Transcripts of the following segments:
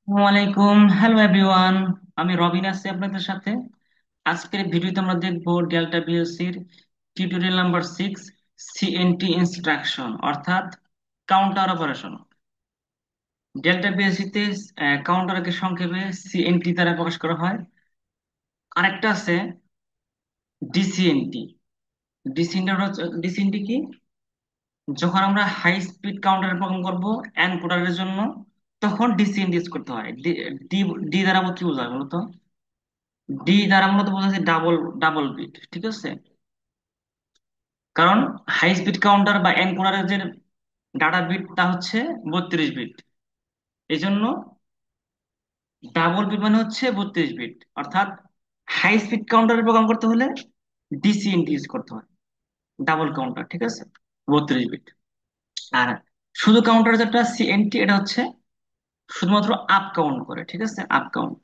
ওয়ালাইকুম, hello everyone. আমি রবিন আছি আপনাদের সাথে। আজকের ভিডিওতে আমরা দেখব ডেল্টা বিএসসির টিউটোরিয়াল নাম্বার 6, সিএনটি ইনস্ট্রাকশন অর্থাৎ কাউন্টার অপারেশন। ডেল্টা বিএসসিতে কাউন্টারকে সংক্ষেপে সিএনটি দ্বারা প্রকাশ করা হয়। আরেকটা আছে ডিসিএনটি। ডিসিএনটি কি? যখন আমরা হাই স্পিড কাউন্টার প্রোগ্রাম করব এনকোডারের জন্য, তখন ডিসিএনটি ইউজ করতে হয়। ডি ডি ডি দ্বারা কি বোঝায় বলতো? ডি দ্বারা মূলত বোঝাচ্ছে ডাবল ডাবল বিট, ঠিক আছে? কারণ হাই স্পিড কাউন্টার বা এনকোডারের যে ডাটা বিট তা হচ্ছে 32 বিট। এই জন্য ডাবল বিট মানে হচ্ছে 32 বিট, অর্থাৎ হাই স্পিড কাউন্টারের প্রোগ্রাম করতে হলে ডিসিএনটি ইউজ করতে হয়, ডাবল কাউন্টার, ঠিক আছে? 32 বিট। আর শুধু কাউন্টার যেটা সিএনটি, এটা হচ্ছে শুধুমাত্র আপ কাউন্ট করে, ঠিক আছে? Up count.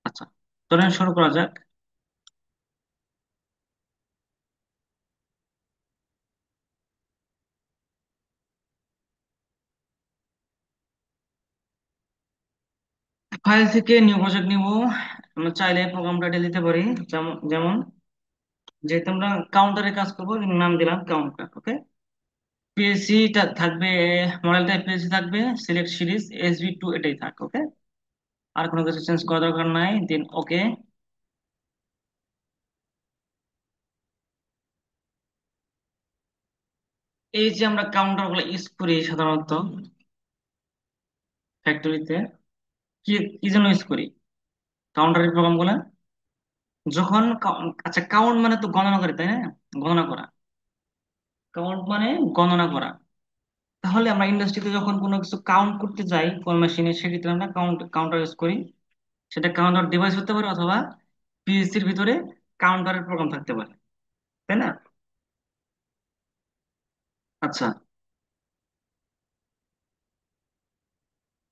আচ্ছা, চলেন শুরু করা যাক। ফাইল থেকে নিউ প্রজেক্ট নিব। আমরা চাইলে প্রোগ্রামটা দিতে পারি। যেমন যেমন যেহেতু আমরা কাউন্টারে কাজ করবো, নাম দিলাম কাউন্টার, ওকে। পিএসসি থাকবে, মডেলটা পিএসসি থাকবে, সিলেক্ট সিরিজ SV2 এটাই থাক, ওকে। আর কোনো কিছু চেঞ্জ করা দরকার নাই, দেন ওকে। এই যে আমরা কাউন্টার গুলো ইউজ করি সাধারণত ফ্যাক্টরিতে, কি কি জন্য ইউজ করি কাউন্টারের প্রোগ্রাম গুলা? যখন আচ্ছা, কাউন্ট মানে তো গণনা করে, তাই না? গণনা করা। কাউন্ট মানে গণনা করা। তাহলে আমরা ইন্ডাস্ট্রিতে যখন কোনো কিছু কাউন্ট করতে যাই কোন মেশিনে, সেক্ষেত্রে আমরা কাউন্টার ইউজ করি। সেটা কাউন্টার ডিভাইস হতে পারে, অথবা পিএসসির ভিতরে কাউন্টারের প্রোগ্রাম থাকতে পারে, তাই না? আচ্ছা,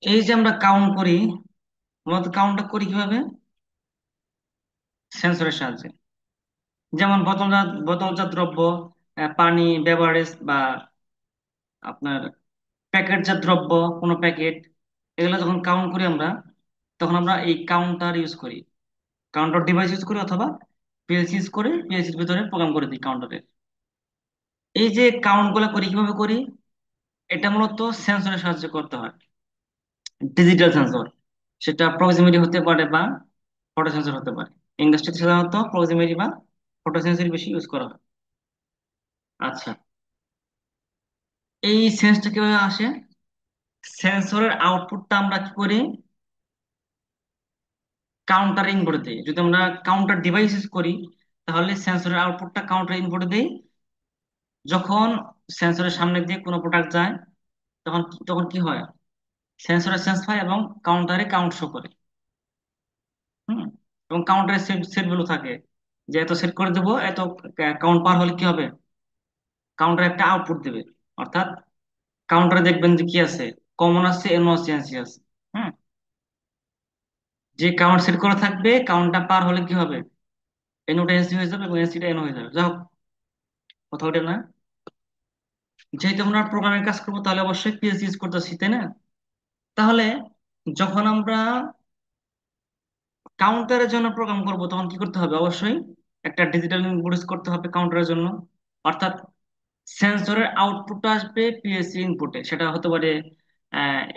এই যে আমরা কাউন্ট করি, মূলত কাউন্টটা করি কিভাবে? সেন্সরের সাহায্যে। যেমন বোতলজাত দ্রব্য, পানি, বেভারেজ বা আপনার প্যাকেটজাত দ্রব্য, কোনো প্যাকেট, এগুলো যখন কাউন্ট করি আমরা, তখন আমরা এই কাউন্টার ইউজ করি, কাউন্টার ডিভাইস ইউজ করি, অথবা পিএলসি ইউজ করে পিএলসির ভিতরে প্রোগ্রাম করে দিই কাউন্টারে। এই যে কাউন্ট গুলা করি কিভাবে করি? এটা মূলত সেন্সরের সাহায্যে করতে হয়, ডিজিটাল সেন্সর। সেটা প্রক্সিমিটি হতে পারে বা ফটো সেন্সর হতে পারে। ইন্ডাস্ট্রিতে সাধারণত প্রক্সিমিটি বা ফটো সেন্সর বেশি ইউজ করা হয়। আচ্ছা, এই সেন্সটা কিভাবে আসে? সেন্সরের আউটপুটটা আমরা কি করি? কাউন্টার ইনপুটে দিই। যদি আমরা কাউন্টার ডিভাইস ইউজ করি, তাহলে সেন্সরের আউটপুটটা কাউন্টার ইনপুটে দেই। যখন সেন্সরের সামনে দিয়ে কোনো প্রোডাক্ট যায়, তখন কি হয়? সেন্সরে সেন্স পায় এবং কাউন্টারে কাউন্ট শো করে। হুম। এবং কাউন্টারে সেট সেট ভ্যালু থাকে, যে এত সেট করে দেবো, এত কাউন্ট পার হলে কি হবে? কাউন্টার একটা আউটপুট দেবে। অর্থাৎ কাউন্টারে দেখবেন যে কি আছে, কমন আছে, এনো আছে, এনসি আছে। হুম। যে কাউন্ট সেট করা থাকবে, কাউন্টটা পার হলে কি হবে? এনোটা এনসি হয়ে যাবে এবং এনসিটা এনো হয়ে যাবে। যাই হোক, কথা ওঠে না। যেহেতু আমরা প্রোগ্রামের কাজ করবো, তাহলে অবশ্যই পিএলসি ইউজ করতেছি, তাই না? তাহলে যখন আমরা কাউন্টারের জন্য প্রোগ্রাম করব, তখন কি করতে হবে? অবশ্যই একটা ডিজিটাল ইনপুট ইউজ করতে হবে কাউন্টারের জন্য। অর্থাৎ সেন্সরের আউটপুটটা আসবে পিএসসি ইনপুটে। সেটা হতে পারে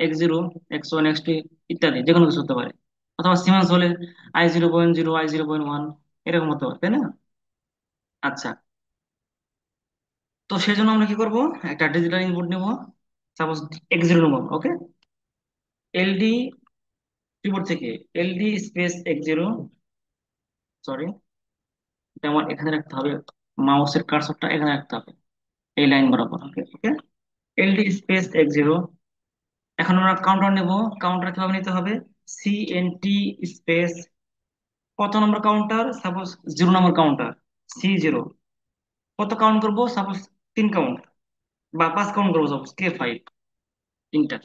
X0, X1, X2 ইত্যাদি, যে কোনো কিছু হতে পারে। অথবা সিমেন্স হলে I0.0, I0.1, এরকম হতে পারে, তাই না? আচ্ছা, তো সেই জন্য আমরা কি করব? একটা ডিজিটাল ইনপুট নিব, সাপোজ X0 নেব, ওকে। এলডি, কিবোর্ড থেকে এলডি স্পেস X0, সরি, এটা আমার এখানে রাখতে হবে, মাউসের কার্সরটা এখানে রাখতে হবে, এই লাইন বরাবর, ওকে ওকে। এলডি স্পেস X0। এখন আমরা কাউন্টার নেব। কাউন্টার কিভাবে নিতে হবে? সিএনটি স্পেস, কত নম্বর কাউন্টার? সাপোজ 0 নম্বর কাউন্টার, C0। কত কাউন্ট করব? সাপোজ 3 কাউন্ট বা 5 কাউন্ট করবো, সাপোজ K5, তিনটা।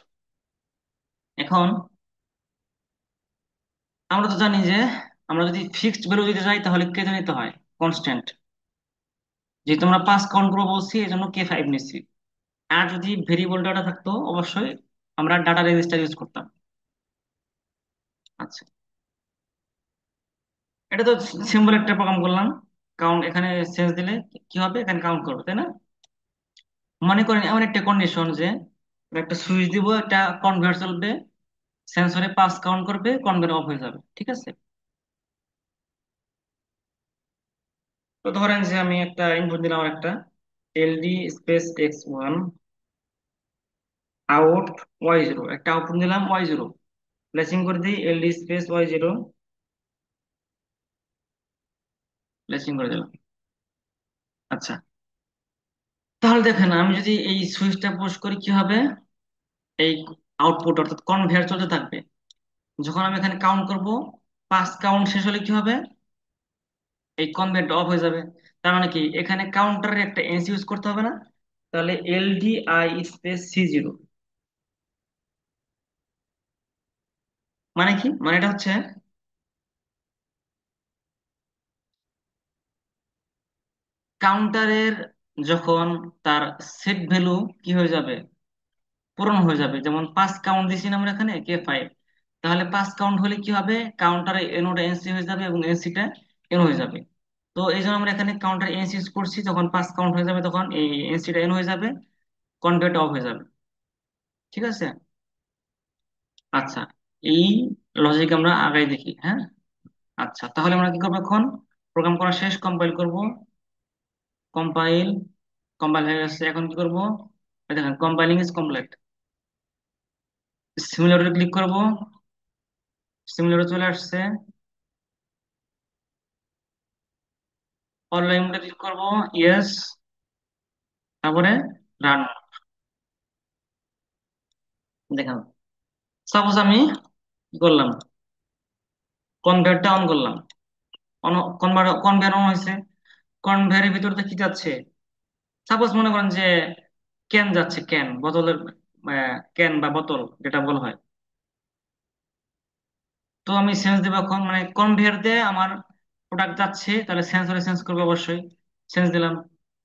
এখন আমরা তো জানি যে আমরা যদি ফিক্সড ভ্যালু দিতে চাই, তাহলে কে নিতে হয়? কনস্ট্যান্ট। যেহেতু আমরা 5 কাউন্ট করবো বলছি, এই জন্য K5 নিচ্ছি। আর যদি ভেরিয়েবল ডাটা থাকতো, অবশ্যই আমরা ডাটা রেজিস্টার ইউজ করতাম। আচ্ছা, এটা তো সিম্পল একটা প্রোগ্রাম করলাম। কাউন্ট এখানে সেন্স দিলে কি হবে, এখানে কাউন্ট করবে, তাই না? মনে করেন এমন একটা কন্ডিশন যে একটা সুইচ দিব, একটা কনভেয়ার চলবে, সেন্সরে পাস কাউন্ট করবে, কনভেয়ার অফ হয়ে যাবে, ঠিক আছে? তো ধরেন যে আমি একটা ইনপুট দিলাম, একটা এলডি স্পেস x1 আউট y0, একটা আউটপুট দিলাম y0, প্লেসিং করে দিই এলডি স্পেস y0, প্লেসিং করে দিলাম। আচ্ছা, তাহলে দেখেন আমি যদি এই সুইচটা পুশ করি কি হবে, এই আউটপুট অর্থাৎ কনভেয়ার চলতে থাকবে। যখন আমি এখানে কাউন্ট করব, পাঁচ কাউন্ট শেষ হলে কি হবে, এই কনভেয়ারটা অফ হয়ে যাবে। তার মানে কি, এখানে কাউন্টারের একটা এনসি ইউজ করতে হবে না? তাহলে এলডি আই স্পেস C0, মানে কি, মানে এটা হচ্ছে কাউন্টারের যখন তার সেট ভ্যালু কি হয়ে যাবে, পূরণ হয়ে যাবে। যেমন পাঁচ কাউন্ট দিছি না আমরা এখানে K5, তাহলে পাঁচ কাউন্ট হলে কি হবে, কাউন্টারে এনোটা এনসি হয়ে যাবে এবং এনসিটা এন হয়ে যাবে। তো এই জন্য আমরা এখানে কাউন্টার এনসি ইউজ করছি, যখন পাঁচ কাউন্ট হয়ে যাবে তখন এই এনসিটা এন হয়ে যাবে, কনভার্ট অফ হয়ে যাবে, ঠিক আছে? আচ্ছা, এই লজিক আমরা আগাই দেখি, হ্যাঁ। আচ্ছা, তাহলে আমরা কি করবো এখন, প্রোগ্রাম করা শেষ, কম্পাইল করব। কম্পাইল, কম্পাইল হয়ে গেছে, এখন কি করব, এই দেখেন কম্পাইলিং ইজ কমপ্লিট। সিমিলারে ক্লিক করব, সিমিলারে চলে আসছে। অনলাইন মোডে ক্লিক করব, ইয়েস, তারপরে রান। দেখেন, সাপোজ আমি কি করলাম, কনভার্টটা অন করলাম, কনভার্ট অন হয়েছে। কনভেয়ারের ভিতরতে কি যাচ্ছে, সাপোজ মনে করেন যে ক্যান যাচ্ছে, ক্যান বোতলের, ক্যান বা বোতল যেটা বলা হয়। তো আমি সেন্স দেবো এখন, মানে কনভেয়ার দিয়ে আমার প্রোডাক্ট যাচ্ছে, তাহলে সেন্সরে সেন্স করবে অবশ্যই। সেন্স দিলাম,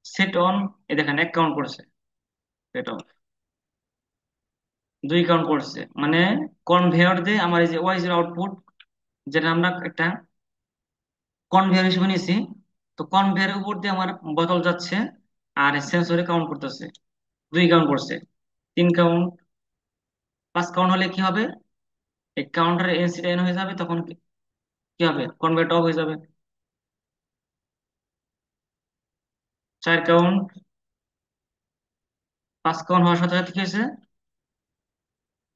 সেট অন, এই দেখেন এক কাউন্ট করছে, সেট অন দুই কাউন্ট করছে, মানে কনভেয়ার দিয়ে আমার এই যে ওয়াইজের আউটপুট, যেটা আমরা একটা কনভেয়ার হিসেবে নিয়েছি, তো কনভেয়ারের উপর দিয়ে আমার বোতল যাচ্ছে, আর সেন্সরে কাউন্ট করতেছে, দুই কাউন্ট করছে, তিন কাউন্ট, পাঁচ কাউন্ট হলে কি হবে, এই কাউন্টারে এনসিটা এন হয়ে যাবে, তখন কি কি হবে, কনভার্ট অফ হয়ে যাবে। চার কাউন্ট, পাঁচ কাউন্ট হওয়ার সাথে সাথে কি হয়েছে,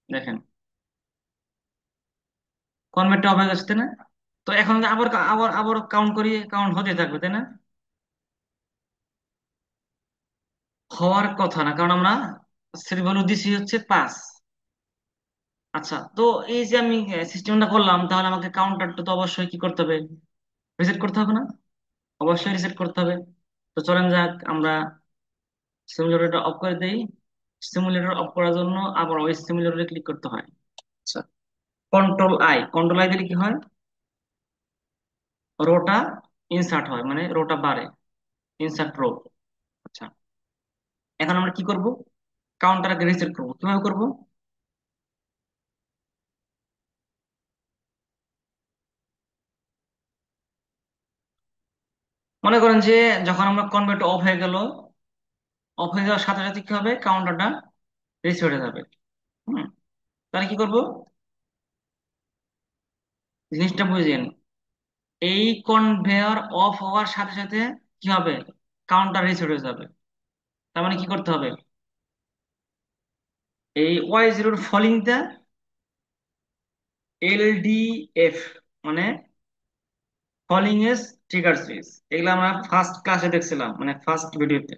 দেখেন কনভার্ট অফ হয়ে গেছে, তাই না? তো এখন আবার আবার আবার কাউন্ট করি, কাউন্ট হতে থাকবে, তাই না? হওয়ার কথা না, কারণ আমরা সেট ভ্যালু দিছি হচ্ছে পাঁচ। আচ্ছা, তো এই যে আমি সিস্টেমটা করলাম, তাহলে আমাকে কাউন্টারটা তো অবশ্যই কি করতে হবে, রিসেট করতে হবে না? অবশ্যই রিসেট করতে হবে। তো চলেন যাক আমরা সিমুলেটরটা অফ করে দেই। সিমুলেটর অফ করার জন্য আবার ওই সিমুলেটরে ক্লিক করতে হয়। আচ্ছা, কন্ট্রোল আই দিলে কি হয়, রোটা ইনসার্ট হয়, মানে রোটা বাড়ে, ইনসার্ট রো। আচ্ছা, এখন আমরা কি করব, কাউন্টারকে রিসেট করব, কিভাবে করব? মনে করেন যে যখন আমরা কনভার্ট অফ হয়ে গেল, অফ হয়ে যাওয়ার সাথে সাথে কি হবে, কাউন্টারটা রিসেট হয়ে যাবে। হুম, তাহলে কি করব, জিনিসটা বুঝেন, এই কনভেয়ার অফ হওয়ার সাথে সাথে কি হবে, কাউন্টার রিসেট হয়ে যাবে। তার মানে কি করতে হবে, এই Y0 ফলিংটা LDF, মানে ফলিং এজ ট্রিগার সুইচ, এগুলো আমরা ফার্স্ট ক্লাসে দেখছিলাম, মানে ফার্স্ট ভিডিওতে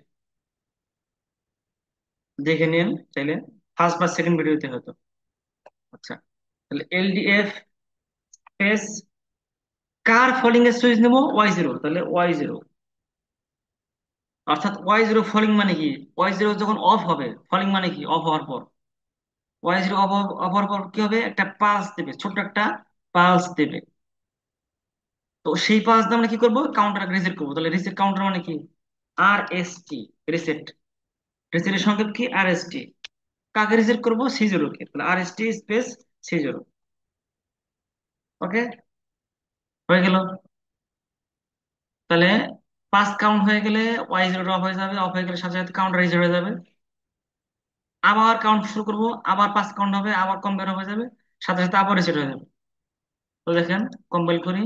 দেখে নিন চাইলে, ফার্স্ট বা সেকেন্ড ভিডিওতে হয়তো। আচ্ছা, তাহলে LDF স্পেস, কার ফলিং এর সুইচ নেবো, Y0, তাহলে Y0, অর্থাৎ Y0 ফলিং মানে কি, Y0 যখন অফ হবে, ফলিং মানে কি, অফ হওয়ার পর, Y0 অফ অফ হওয়ার পর কি হবে, একটা পালস দেবে, ছোট্ট একটা পালস দেবে। তো সেই পালস দিয়ে আমরা কি করবো, কাউন্টার রিসেট করবো। তাহলে রিসেট কাউন্টার মানে কি, RST, রিসেট, রিসেটের সংক্ষেপ কি, RST। কাকে রিসেট করবো, C0 কে, তাহলে RST স্পেস C0। ওকে, হয়ে গেল। তাহলে 5 কাউন্ট হয়ে গেলে ওয়াই জিরোটা অফ হয়ে যাবে, অফ হয়ে গেলে সাথে সাথে কাউন্টার রিসেট হয়ে যাবে। আবার কাউন্ট শুরু করব, আবার 5 কাউন্ট হবে, আবার কম্পেয়ার হয়ে যাবে, সাথে সাথে আবার রিসেট হয়ে যাবে। তো দেখেন, কম্পাইল করি,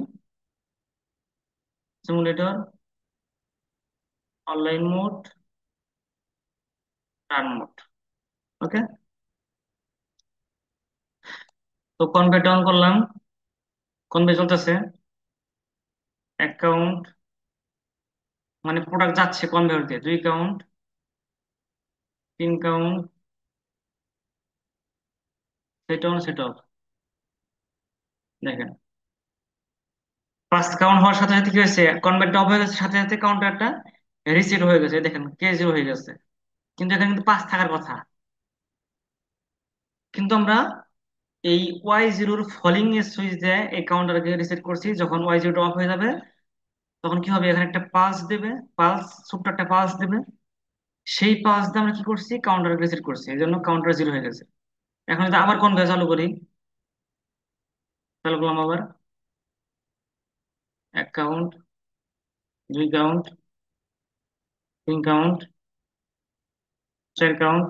simulator, online mode, run mode. Okay, তো কনভেট অন করলাম, কনভেট চলতেছে। এক কাউন্ট, মানে প্রোডাক্ট যাচ্ছে কনভেয়র দিয়ে। 2 count, 3 count, set on set of. দেখেন, 5 কাউন্ট হওয়ার সাথে সাথে কি হয়েছে, কনভার্ট অফ হয়ে গেছে, সাথে সাথে কাউন্টারটা রিসেট হয়ে গেছে। দেখেন কে জিরো হয়ে গেছে, কিন্তু এখানে কিন্তু 5 থাকার কথা। কিন্তু আমরা এই ওয়াই জিরোর ফলিং এর সুইচ দিয়ে এই কাউন্টারকে রিসেট করছি। যখন ওয়াই জিরোটা অফ হয়ে যাবে তখন কি হবে, এখানে একটা পালস দেবে, পালস, ছোট্ট একটা পালস দেবে। সেই পালস দিয়ে আমরা কি করছি, কাউন্টার রিসেট করছি, এই জন্য কাউন্টার জিরো হয়ে গেছে। এখন যদি আবার কনভেয়ার চালু করি, চালু করলাম আবার, 1 count, 2 count, 3 count, 4 count,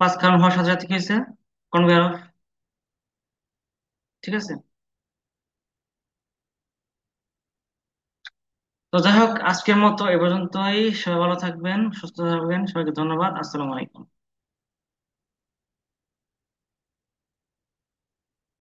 5 count হওয়ার সাথে সাথে কি হয়েছে, কনভেয়ার অফ। ঠিক আছে। তো যাই হোক, আজকের মতো এ পর্যন্তই। সবাই ভালো থাকবেন, সুস্থ থাকবেন, সবাইকে ধন্যবাদ। আসসালামু আলাইকুম।